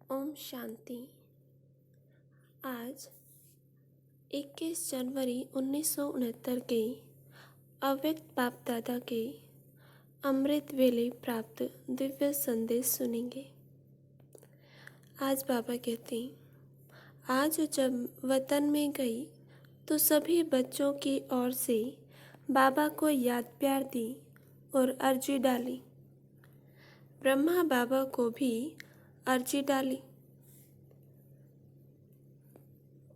ओम शांति। आज 21 जनवरी 1969 के अव्यक्त बाप दादा के अमृत वेले प्राप्त दिव्य संदेश सुनेंगे। आज बाबा कहते हैं, आज जब वतन में गई तो सभी बच्चों की ओर से बाबा को याद प्यार दी और अर्जी डाली। ब्रह्मा बाबा को भी अर्जी डाली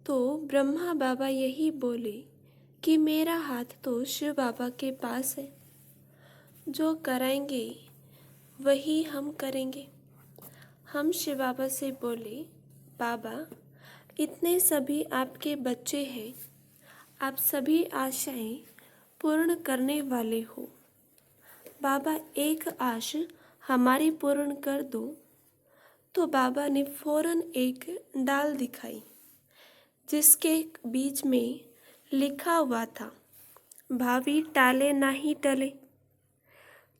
तो ब्रह्मा बाबा यही बोले कि मेरा हाथ तो शिव बाबा के पास है, जो कराएंगे वही हम करेंगे। हम शिव बाबा से बोले, बाबा इतने सभी आपके बच्चे हैं, आप सभी आशाएं पूर्ण करने वाले हो। बाबा एक आश हमारी पूर्ण कर दो। तो बाबा ने फौरन एक डाल दिखाई जिसके बीच में लिखा हुआ था, भावी टाले नहीं टले।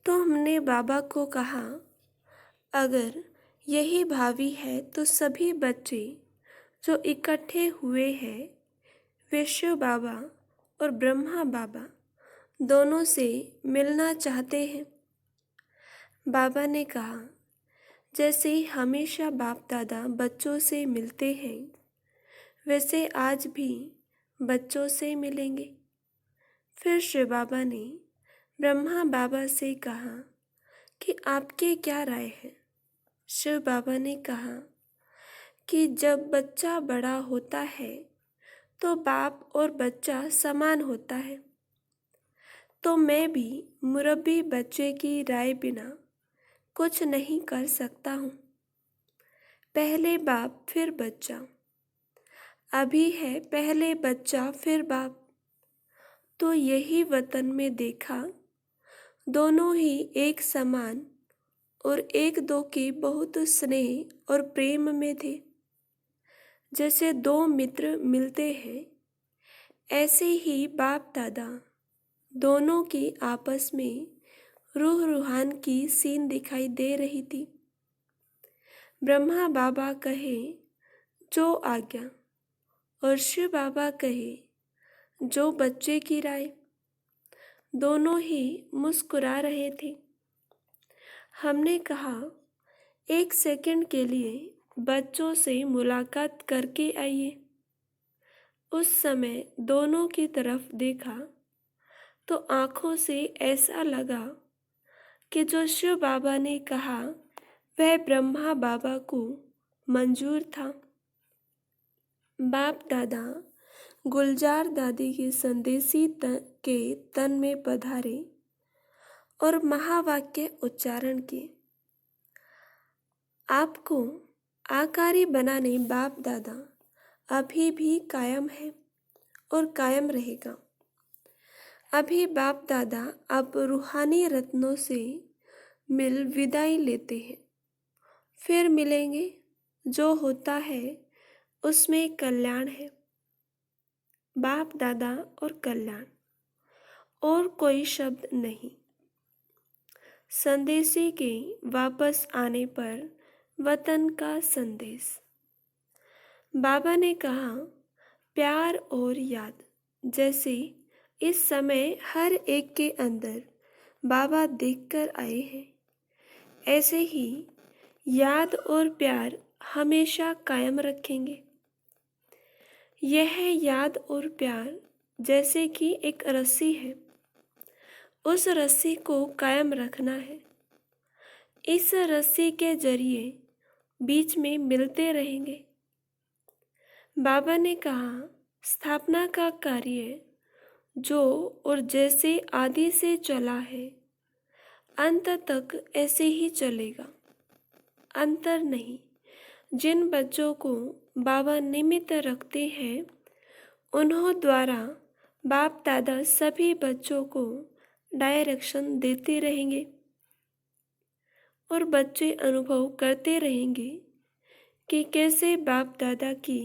तो हमने बाबा को कहा, अगर यही भावी है तो सभी बच्चे जो इकट्ठे हुए हैं वे शिव बाबा और ब्रह्मा बाबा दोनों से मिलना चाहते हैं। बाबा ने कहा, जैसे हमेशा बाप दादा बच्चों से मिलते हैं वैसे आज भी बच्चों से मिलेंगे। फिर शिव बाबा ने ब्रह्मा बाबा से कहा कि आपकी क्या राय है। शिव बाबा ने कहा कि जब बच्चा बड़ा होता है तो बाप और बच्चा समान होता है, तो मैं भी मुरब्बी बच्चे की राय बिना कुछ नहीं कर सकता हूँ। पहले बाप फिर बच्चा, अभी है पहले बच्चा फिर बाप। तो यही वतन में देखा, दोनों ही एक समान और एक दो के बहुत स्नेह और प्रेम में थे। जैसे दो मित्र मिलते हैं ऐसे ही बाप दादा दोनों की आपस में रूह रूहान की सीन दिखाई दे रही थी। ब्रह्मा बाबा कहे जो आज्ञा और शिव बाबा कहे जो बच्चे की राय। दोनों ही मुस्कुरा रहे थे। हमने कहा, एक सेकंड के लिए बच्चों से मुलाकात करके आइए। उस समय दोनों की तरफ देखा तो आंखों से ऐसा लगा कि जो शिव बाबा ने कहा वह ब्रह्मा बाबा को मंजूर था। बाप दादा गुलजार दादी के संदेशी के तन में पधारे और महावाक्य उच्चारण किए। आपको आकारी बनाने बाप दादा अभी भी कायम है और कायम रहेगा। अभी बाप दादा अब रूहानी रत्नों से मिल विदाई लेते हैं, फिर मिलेंगे। जो होता है उसमें कल्याण है। बाप दादा और कल्याण, और कोई शब्द नहीं। संदेशी के वापस आने पर वतन का संदेश। बाबा ने कहा, प्यार और याद जैसे इस समय हर एक के अंदर बाबा देखकर आए हैं, ऐसे ही याद और प्यार हमेशा कायम रखेंगे। यह याद और प्यार जैसे कि एक रस्सी है, उस रस्सी को कायम रखना है। इस रस्सी के जरिए बीच में मिलते रहेंगे। बाबा ने कहा, स्थापना का कार्य जो और जैसे आदि से चला है अंत तक ऐसे ही चलेगा, अंतर नहीं। जिन बच्चों को बाबा निमित्त रखते हैं उन्हों द्वारा बाप दादा सभी बच्चों को डायरेक्शन देते रहेंगे और बच्चे अनुभव करते रहेंगे कि कैसे बाप दादा की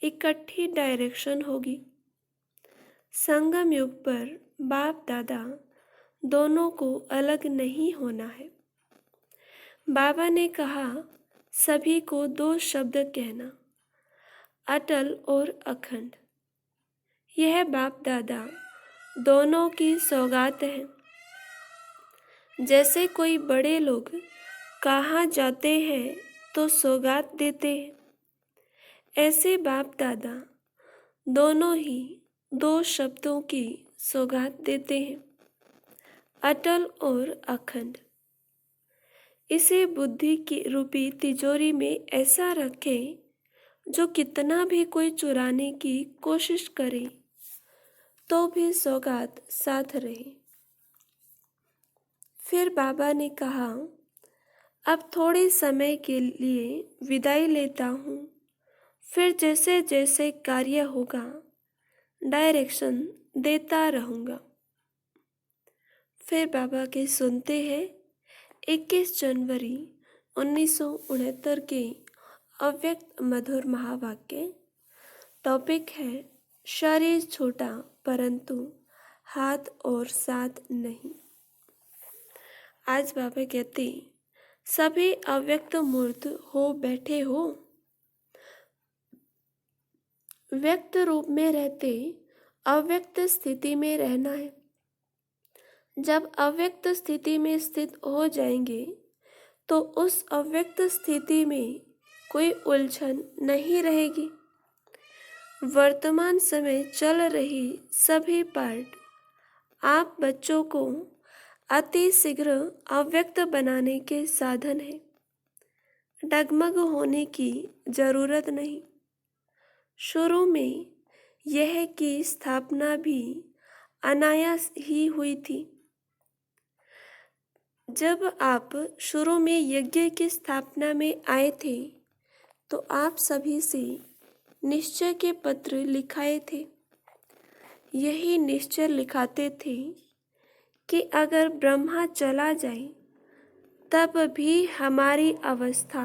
इकट्ठी डायरेक्शन होगी। संगम युग पर बाप दादा दोनों को अलग नहीं होना है। बाबा ने कहा, सभी को दो शब्द कहना, अटल और अखंड। यह बाप दादा दोनों की सौगात है। जैसे कोई बड़े लोग कहाँ जाते हैं तो सौगात देते हैं, ऐसे बाप दादा दोनों ही दो शब्दों की सौगात देते हैं, अटल और अखंड। इसे बुद्धि की रूपी तिजोरी में ऐसा रखें जो कितना भी कोई चुराने की कोशिश करे तो भी सौगात साथ रहे। फिर बाबा ने कहा, अब थोड़े समय के लिए विदाई लेता हूँ, फिर जैसे जैसे कार्य होगा डायरेक्शन देता रहूँगा। फिर बाबा के सुनते हैं 21 जनवरी 1969 के अव्यक्त मधुर महावाक्य। टॉपिक है शरीर छोटा परंतु हाथ और साथ नहीं। आज बाबा कहते, सभी अव्यक्त मूर्त हो बैठे हो। व्यक्त रूप में रहते अव्यक्त स्थिति में रहना है। जब अव्यक्त स्थिति में स्थित हो जाएंगे तो उस अव्यक्त स्थिति में कोई उलझन नहीं रहेगी। वर्तमान समय चल रही सभी पार्ट आप बच्चों को अति शीघ्र अव्यक्त बनाने के साधन है। डगमग होने की जरूरत नहीं। शुरू में यह की स्थापना भी अनायास ही हुई थी। जब आप शुरू में यज्ञ की स्थापना में आए थे तो आप सभी से निश्चय के पत्र लिखाए थे। यही निश्चय लिखाते थे कि अगर ब्रह्मा चला जाए तब भी हमारी अवस्था,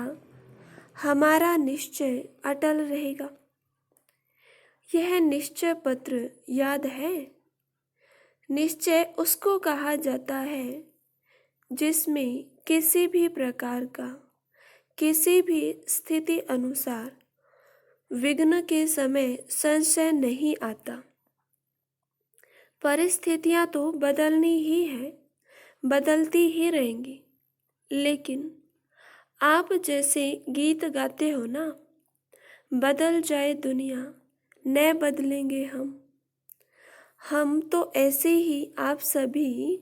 हमारा निश्चय अटल रहेगा। यह निश्चय पत्र याद है? निश्चय उसको कहा जाता है जिसमें किसी भी प्रकार का, किसी भी स्थिति अनुसार विघ्न के समय संशय नहीं आता। परिस्थितियां तो बदलनी ही है, बदलती ही रहेंगी, लेकिन आप जैसे गीत गाते हो ना, बदल जाए दुनिया न बदलेंगे हम तो ऐसे ही आप सभी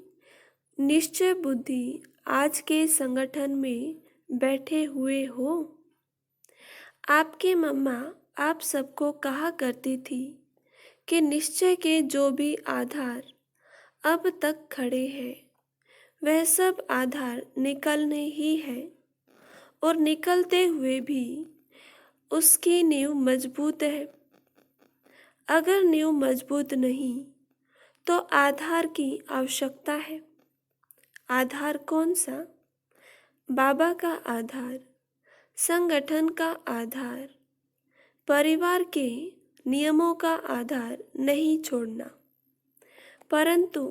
निश्चय बुद्धि आज के संगठन में बैठे हुए हो। आपकी मम्मा आप सबको कहा करती थी कि निश्चय के जो भी आधार अब तक खड़े हैं वह सब आधार निकलने ही है, और निकलते हुए भी उसकी नींव मजबूत है। अगर नींव मजबूत नहीं तो आधार की आवश्यकता है। आधार कौन सा? बाबा का आधार, संगठन का आधार, परिवार के नियमों का आधार नहीं छोड़ना। परंतु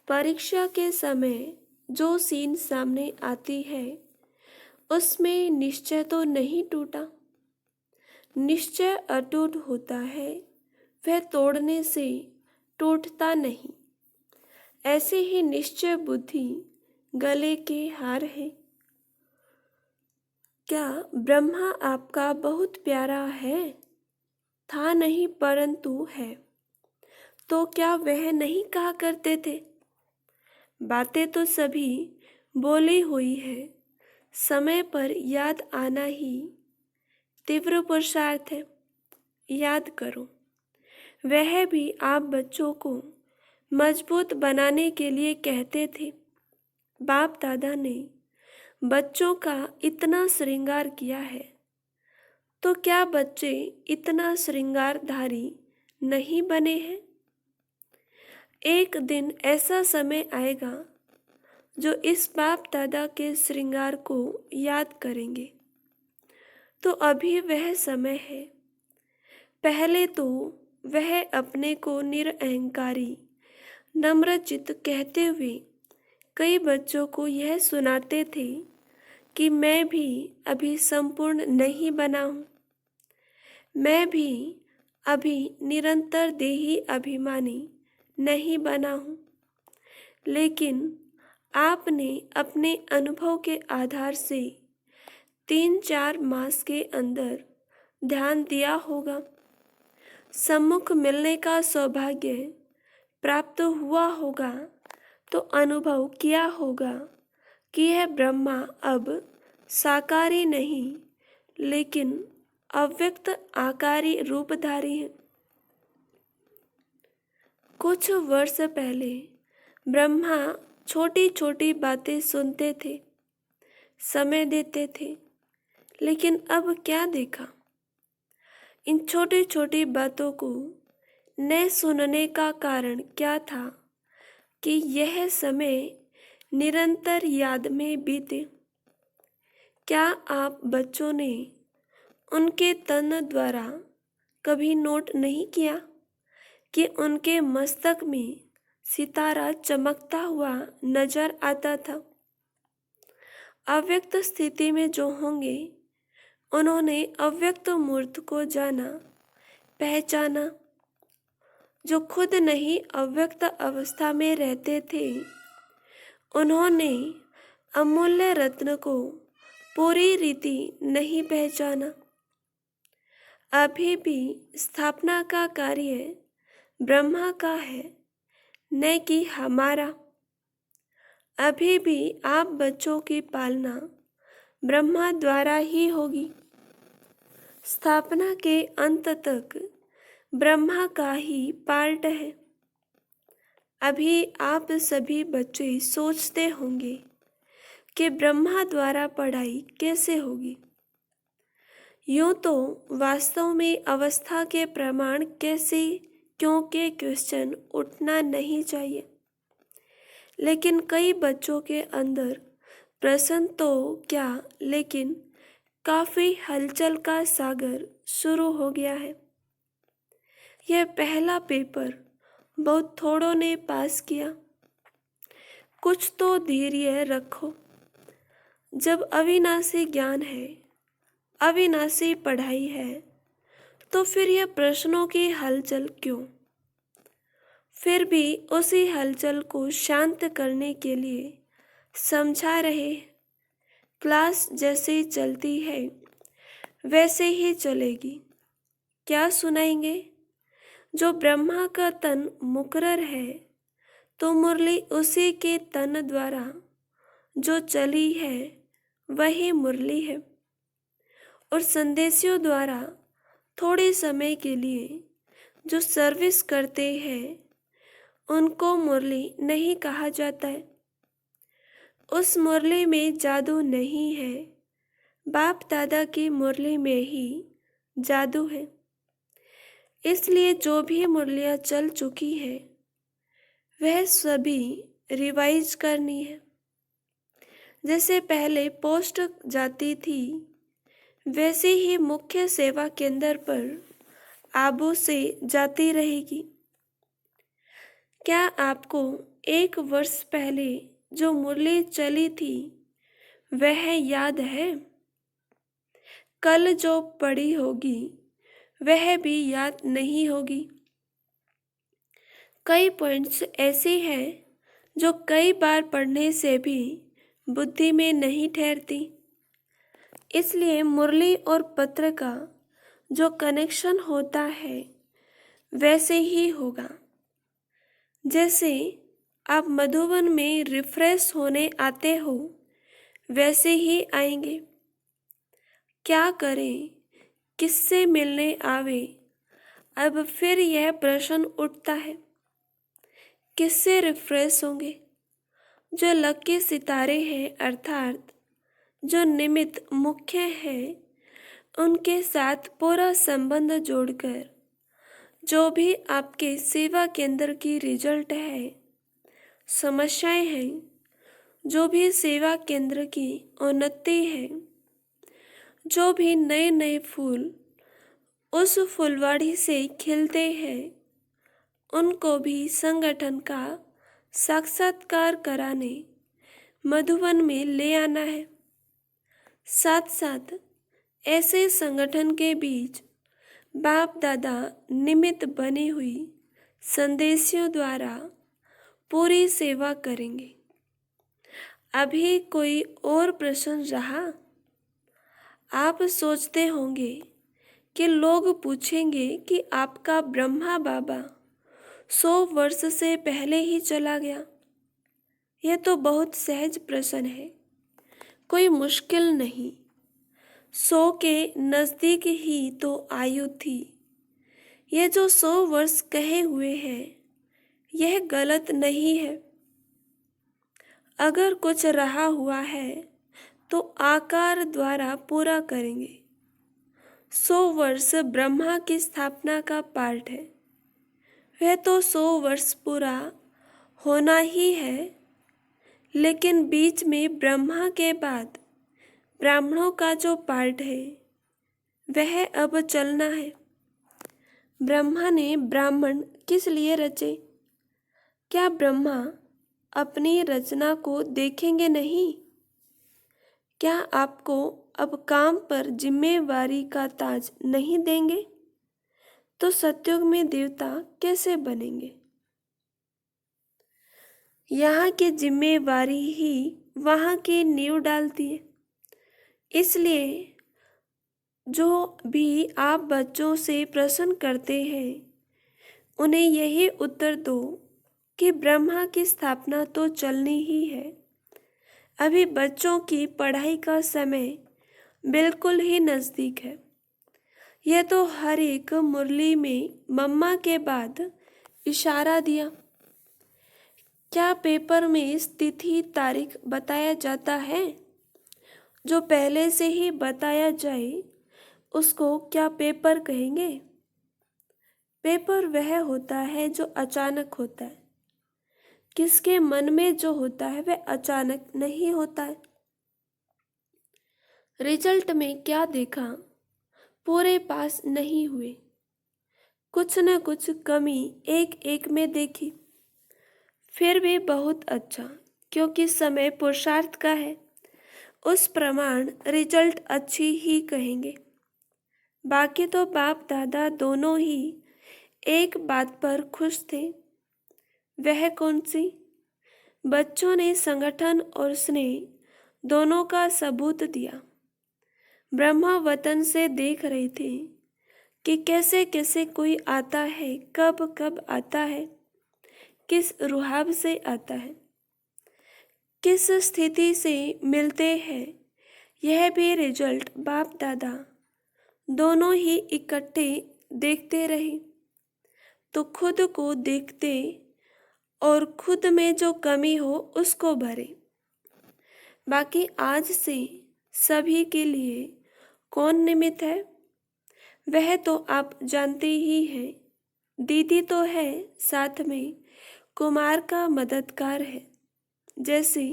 परीक्षा के समय जो सीन सामने आती है उसमें निश्चय तो नहीं टूटा। निश्चय अटूट होता है, वह तोड़ने से टूटता नहीं। ऐसे ही निश्चय बुद्धि गले के हार है। क्या ब्रह्मा आपका बहुत प्यारा है? था नहीं परंतु है। तो क्या वह नहीं कहा करते थे? बातें तो सभी बोली हुई है, समय पर याद आना ही तीव्र पुरुषार्थ है। याद करो, वह भी आप बच्चों को मजबूत बनाने के लिए कहते थे। बाप दादा ने बच्चों का इतना श्रृंगार किया है, तो क्या बच्चे इतना श्रृंगारधारी नहीं बने हैं? एक दिन ऐसा समय आएगा जो इस बाप दादा के श्रृंगार को याद करेंगे। तो अभी वह समय है। पहले तो वह अपने को निरअहंकारी नम्र चित्त कहते हुए कई बच्चों को यह सुनाते थे कि मैं भी अभी संपूर्ण नहीं बना हूँ। मैं भी अभी निरंतर देही अभिमानी नहीं बना हूँ, लेकिन आपने अपने अनुभव के आधार से 3-4 मास के अंदर ध्यान दिया होगा, सम्मुख मिलने का सौभाग्य प्राप्त हुआ होगा, तो अनुभव किया होगा कि यह ब्रह्मा अब साकारी नहीं लेकिन अव्यक्त आकारी रूपधारी है। कुछ वर्ष पहले ब्रह्मा छोटी छोटी बातें सुनते थे, समय देते थे, लेकिन अब क्या देखा? इन छोटी छोटी बातों को न सुनने का कारण क्या था कि यह समय निरंतर याद में बीते। क्या आप बच्चों ने उनके तन द्वारा कभी नोट नहीं किया कि उनके मस्तक में सितारा चमकता हुआ नजर आता था? अव्यक्त स्थिति में जो होंगे, उन्होंने अव्यक्त मूर्त को जाना, पहचाना। जो खुद नहीं अव्यक्त अवस्था में रहते थे, उन्होंने अमूल्य रत्न को पूरी रीति नहीं पहचाना। अभी भी स्थापना का कार्य ब्रह्मा का है, न कि हमारा। अभी भी आप बच्चों की पालना ब्रह्मा द्वारा ही होगी। स्थापना के अंत तक ब्रह्मा का ही पार्ट है। अभी आप सभी बच्चे सोचते होंगे कि ब्रह्मा द्वारा पढ़ाई कैसे होगी। यूं तो वास्तव में अवस्था के प्रमाण कैसे, क्यों के क्वेश्चन उठना नहीं चाहिए, लेकिन कई बच्चों के अंदर प्रश्न तो क्या, लेकिन काफी हलचल का सागर शुरू हो गया है। यह पहला पेपर बहुत थोड़ों ने पास किया। कुछ तो धैर्य रखो। जब अविनाशी ज्ञान है, अविनाशी पढ़ाई है, तो फिर यह प्रश्नों की हलचल क्यों? फिर भी उसी हलचल को शांत करने के लिए समझा रहे। क्लास जैसे चलती है वैसे ही चलेगी। क्या सुनाएंगे? जो ब्रह्मा का तन मुकर्रर है, तो मुरली उसी के तन द्वारा जो चली है वही मुरली है। और संदेशियों द्वारा थोड़े समय के लिए जो सर्विस करते हैं, उनको मुरली नहीं कहा जाता है। उस मुरली में जादू नहीं है, बाप दादा की मुरली में ही जादू है। इसलिए जो भी मुरलियाँ चल चुकी है, वह सभी रिवाइज करनी है। जैसे पहले पोस्ट जाती थी, वैसे ही मुख्य सेवा केंद्र पर आबू से जाती रहेगी। क्या आपको 1 वर्ष पहले जो मुरली चली थी वह याद है? कल जो पढ़ी होगी वह भी याद नहीं होगी। कई पॉइंट्स ऐसे हैं जो कई बार पढ़ने से भी बुद्धि में नहीं ठहरती। इसलिए मुरली और पत्र का जो कनेक्शन होता है वैसे ही होगा। जैसे आप मधुबन में रिफ्रेश होने आते हो, वैसे ही आएंगे। क्या करें, किससे मिलने आवे? अब फिर यह प्रश्न उठता है, किससे रिफ्रेश होंगे? जो लकी सितारे हैं, अर्थात जो निमित्त मुख्य है, उनके साथ पूरा संबंध जोड़कर जो भी आपके सेवा केंद्र की रिजल्ट है, समस्याएं हैं, जो भी सेवा केंद्र की उन्नति है, जो भी नए नए फूल उस फुलवाड़ी से खिलते हैं, उनको भी संगठन का साक्षात्कार कराने मधुबन में ले आना है। साथ साथ ऐसे संगठन के बीच बाप दादा निमित्त बनी हुई संदेशियों द्वारा पूरी सेवा करेंगे। अभी कोई और प्रश्न रहा? आप सोचते होंगे कि लोग पूछेंगे कि आपका ब्रह्मा बाबा 100 वर्ष से पहले ही चला गया। यह तो बहुत सहज प्रश्न है, कोई मुश्किल नहीं। 100 के नज़दीक ही तो आयु थी। ये जो 100 वर्ष कहे हुए हैं यह गलत नहीं है। अगर कुछ रहा हुआ है तो आकार द्वारा पूरा करेंगे। 100 वर्ष ब्रह्मा की स्थापना का पार्ट है, वह तो 100 वर्ष पूरा होना ही है। लेकिन बीच में ब्रह्मा के बाद ब्राह्मणों का जो पार्ट है वह अब चलना है। ब्रह्मा ने ब्राह्मण किस लिए रचे? क्या ब्रह्मा अपनी रचना को देखेंगे नहीं? क्या आपको अब काम पर जिम्मेवारी का ताज नहीं देंगे तो सतयुग में देवता कैसे बनेंगे? यहाँ की जिम्मेवारी ही वहाँ की नींव डालती है। इसलिए जो भी आप बच्चों से प्रश्न करते हैं उन्हें यही उत्तर दो कि ब्रह्मा की स्थापना तो चलनी ही है। अभी बच्चों की पढ़ाई का समय बिल्कुल ही नज़दीक है। यह तो हर एक मुरली में मम्मा के बाद इशारा दिया। क्या पेपर में तिथि तारीख बताया जाता है? जो पहले से ही बताया जाए उसको क्या पेपर कहेंगे? पेपर वह होता है जो अचानक होता है। किसके मन में जो होता है वह अचानक नहीं होता है। रिजल्ट में क्या देखा? पूरे पास नहीं हुए, कुछ न कुछ कमी एक एक में देखी। फिर भी बहुत अच्छा, क्योंकि समय पुरुषार्थ का है। उस प्रमाण रिजल्ट अच्छी ही कहेंगे। बाकी तो बाप दादा दोनों ही एक बात पर खुश थे। वह कौन सी? बच्चों ने संगठन और स्नेह दोनों का सबूत दिया। ब्रह्मा वतन से देख रहे थे कि कैसे कैसे कोई आता है, कब कब आता है, किस रुहाब से आता है, किस स्थिति से मिलते हैं। यह भी रिजल्ट बाप दादा दोनों ही इकट्ठे देखते रहे तो खुद को देखते और खुद में जो कमी हो उसको भरे। बाकी आज से सभी के लिए कौन निमित्त है वह तो आप जानते ही हैं। दीदी तो है, साथ में कुमार का मददगार है। जैसे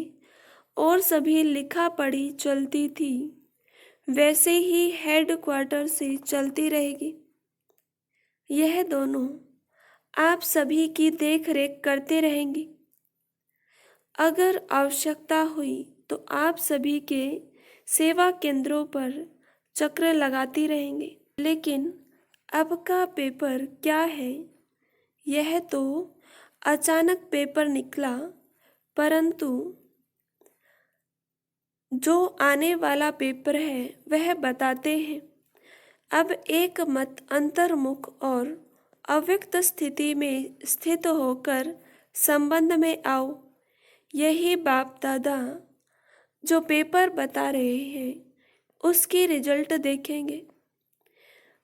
और सभी लिखा पढ़ी चलती थी वैसे ही हेड क्वार्टर से चलती रहेगी। यह दोनों आप सभी की देख रेख करते रहेंगी। अगर आवश्यकता हुई तो आप सभी के सेवा केंद्रों पर चक्र लगाती रहेंगे। लेकिन अब का पेपर क्या है? यह तो अचानक पेपर निकला, परंतु जो आने वाला पेपर है वह बताते हैं। अब एक मत अंतर्मुख और अव्यक्त स्थिति में स्थित होकर संबंध में आओ। यही बाप दादा जो पेपर बता रहे हैं उसकी रिजल्ट देखेंगे।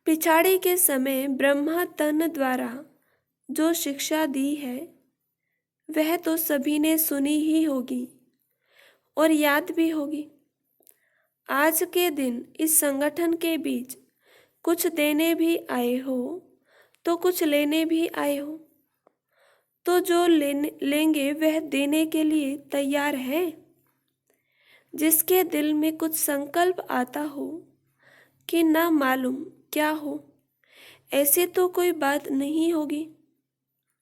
पिछाड़ी के समय ब्रह्मा तन द्वारा जो शिक्षा दी है वह तो सभी ने सुनी ही होगी और याद भी होगी। आज के दिन इस संगठन के बीच कुछ देने भी आए हो तो कुछ लेने भी आए हो, तो जो लेंगे वह देने के लिए तैयार है। जिसके दिल में कुछ संकल्प आता हो कि ना मालूम क्या हो, ऐसे तो कोई बात नहीं होगी,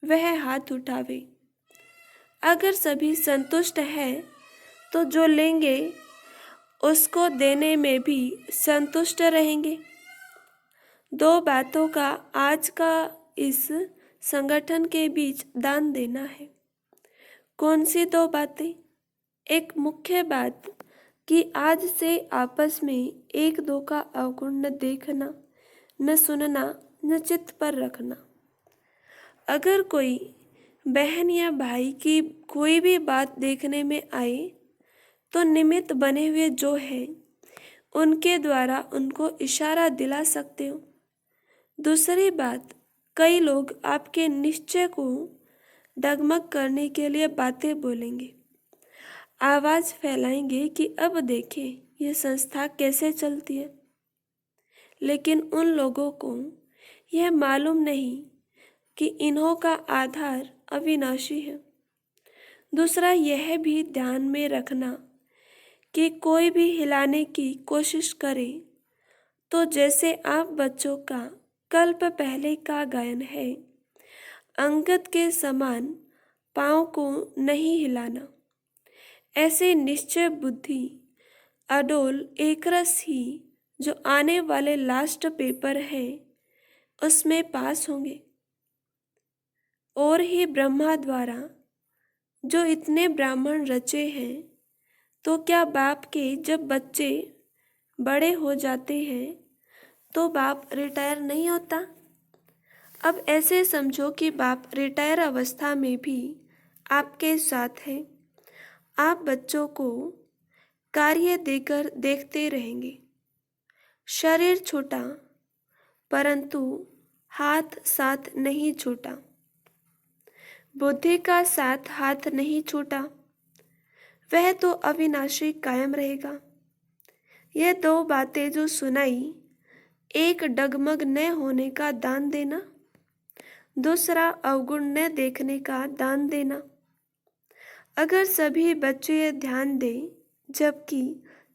वह हाथ उठावे। अगर सभी संतुष्ट है तो जो लेंगे उसको देने में भी संतुष्ट रहेंगे। 2 बातों का आज का इस संगठन के बीच दान देना है। कौन सी 2 बातें? एक मुख्य बात कि आज से आपस में एक दो का अवगुण न देखना, न सुनना, न चित्त पर रखना। अगर कोई बहन या भाई की कोई भी बात देखने में आए तो निमित्त बने हुए जो हैं उनके द्वारा उनको इशारा दिला सकते हो। दूसरी बात, कई लोग आपके निश्चय को डगमग करने के लिए बातें बोलेंगे, आवाज फैलाएंगे कि अब देखें ये संस्था कैसे चलती है। लेकिन उन लोगों को यह मालूम नहीं कि इन्हों का आधार अविनाशी है। दूसरा, यह भी ध्यान में रखना कि कोई भी हिलाने की कोशिश करे तो जैसे आप बच्चों का कल्प पहले का गायन है, अंगद के समान पाँव को नहीं हिलाना। ऐसे निश्चय बुद्धि अडोल एकरस ही जो आने वाले लास्ट पेपर है उसमें पास होंगे। और ही ब्रह्मा द्वारा जो इतने ब्राह्मण रचे हैं, तो क्या बाप के जब बच्चे बड़े हो जाते हैं तो बाप रिटायर नहीं होता? अब ऐसे समझो कि बाप रिटायर अवस्था में भी आपके साथ है। आप बच्चों को कार्य देकर देखते रहेंगे। शरीर छोटा परंतु हाथ साथ नहीं छूटा। बुद्धि का साथ हाथ नहीं छूटा, वह तो अविनाशी कायम रहेगा। यह 2 बातें जो सुनाई, एक डगमग न होने का दान देना, दूसरा अवगुण न देखने का दान देना। अगर सभी बच्चे ये ध्यान दें, जबकि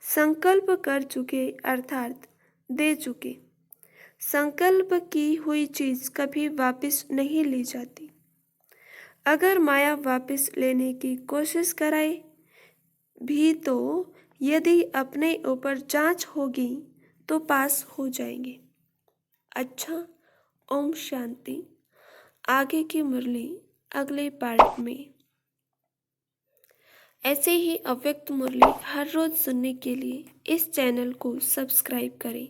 संकल्प कर चुके अर्थात दे चुके, संकल्प की हुई चीज कभी वापस नहीं ली जाती। अगर माया वापस लेने की कोशिश कराए भी तो यदि अपने ऊपर जांच होगी तो पास हो जाएंगे। अच्छा, ओम शांति। आगे की मुरली अगले पार्ट में। ऐसे ही अव्यक्त मुरली हर रोज सुनने के लिए इस चैनल को सब्सक्राइब करें।